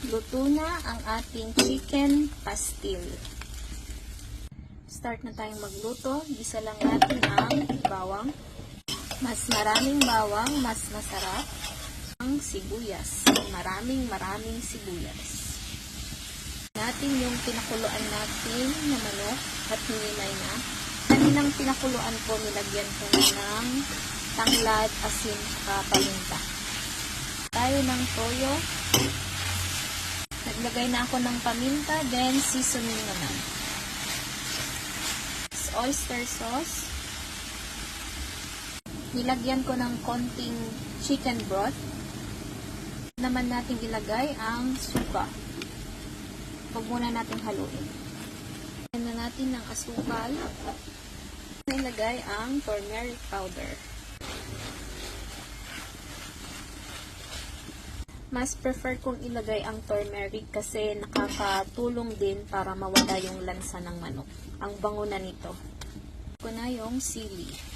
Luto na ang ating chicken pastil. Start na tayong magluto. Gisa lang natin ang bawang. Mas maraming bawang, mas masarap. Ang sibuyas. Maraming sibuyas. Natin yung pinakuluan natin na manok at hinimay na. Kaninang pinakuluan ko, nilagyan ko na ng tanglad, asin, at paminta. Tayo ng toyo. Naglagay na ako ng paminta, then seasoning naman. Oyster sauce. Nilagyan ko ng konting chicken broth. Naman natin ilagay ang suka. Huwag muna natin haluin. Lagyan na natin ng asukal. Nilagay ang turmeric powder. Mas prefer kong ilagay ang turmeric kasi nakakatulong din para mawala yung lansa ng manok. Ang bango na nito. Ko na yung sili.